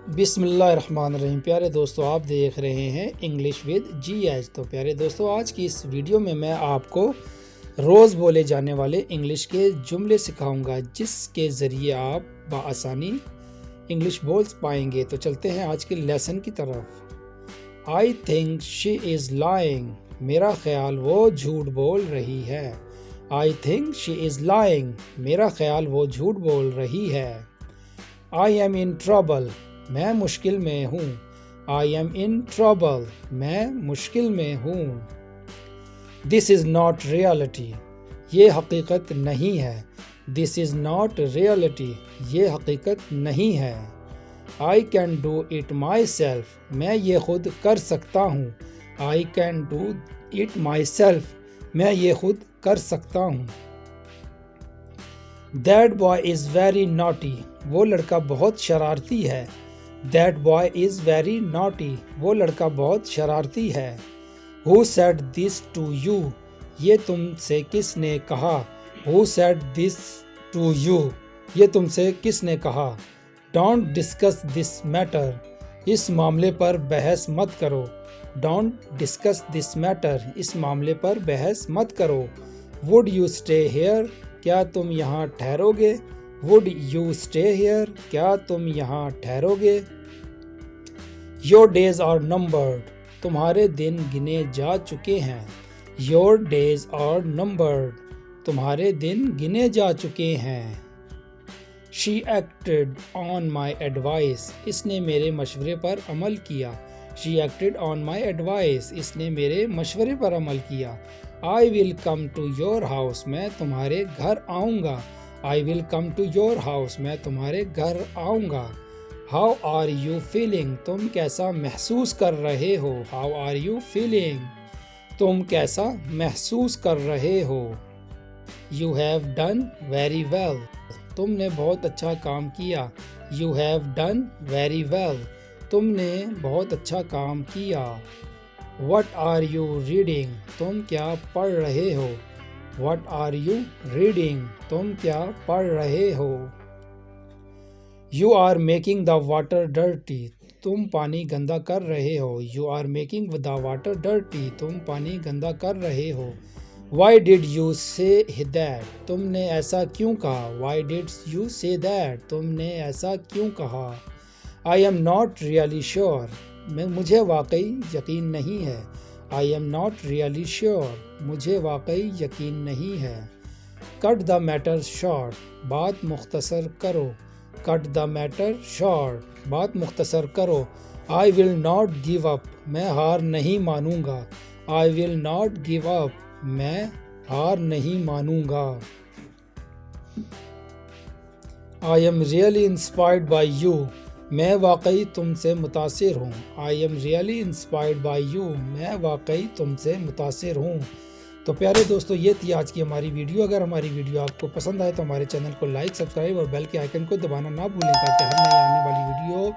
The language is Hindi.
बिस्मिल्लाहिर्रहमानिर्रहीम। प्यारे दोस्तों, आप देख रहे हैं इंग्लिश विद GH। तो प्यारे दोस्तों, आज की इस वीडियो में मैं आपको रोज़ बोले जाने वाले इंग्लिश के जुमले सिखाऊंगा, जिसके ज़रिए आप बआसानी इंग्लिश बोल पाएंगे। तो चलते हैं आज के लेसन की तरफ। I think she is lying. मेरा ख्याल वो झूठ बोल रही है। I think she is lying. मेरा ख्याल वो झूठ बोल रही है। I am in trouble. मैं मुश्किल में हूँ। I am in trouble. मैं मुश्किल में हूँ। This is not reality. ये हकीकत नहीं है। This is not reality. ये हकीकत नहीं है। आई can do it myself. मैं ये खुद कर सकता हूँ। I can do it myself. मैं ये खुद कर सकता हूँ। That boy is very naughty. वो लड़का बहुत शरारती है। That boy is very naughty. वो लड़का बहुत शरारती है। Who said this to you. ये तुमसे किसने कहा। Who said this to you. ये तुमसे किसने कहा। Don't discuss this matter. इस मामले पर बहस मत करो। Don't discuss this matter. इस मामले पर बहस मत करो। Would you stay here. क्या तुम यहाँ ठहरोगे। Would you stay here. क्या तुम यहाँ ठहरोगे। Your days are numbered. तुम्हारे दिन गिने जा चुके हैं। Your days are numbered. तुम्हारे दिन गिने जा चुके हैं। She acted on my advice. इसने मेरे मशवरे पर अमल किया। She acted on my advice. इसने मेरे मशवरे पर अमल किया। I will come to your house. मैं तुम्हारे घर आऊँगा। आई will come to your house. मैं तुम्हारे घर आऊँगा। How are you feeling. तुम कैसा महसूस कर रहे हो। How are you feeling. तुम कैसा महसूस कर रहे हो। You have done very well. तुमने बहुत अच्छा काम किया। You have done very well. तुमने बहुत अच्छा काम किया। What are you reading? तुम क्या पढ़ रहे हो। What are you reading? तुम क्या पढ़ रहे हो। You are making the water dirty. तुम पानी गंदा कर रहे हो। You are making the water dirty. तुम पानी गंदा कर रहे हो। Why did you say that? तुमने ऐसा क्यों कहा। Why did you say that? तुमने ऐसा क्यों कहा। I am not really sure. मुझे वाकई यकीन नहीं है। I am not really sure. मुझे वाकई यकीन नहीं है। Cut the matter short. बात मुख्तसर करो। Cut the matter short. बात मुख्तसर करो। I will not give up. मैं हार नहीं मानूंगा। I will not give up. मैं हार नहीं मानूंगा। I am really inspired by you. मैं वाकई तुमसे मुतासिर हूँ। I am really inspired by you. मैं वाकई तुमसे मुतासिर हूँ। तो प्यारे दोस्तों, ये थी आज की हमारी वीडियो। अगर हमारी वीडियो आपको पसंद आए तो हमारे चैनल को लाइक, सब्सक्राइब और बेल के आइकन को दबाना ना भूलें, ताकि हर नई आने वाली वीडियो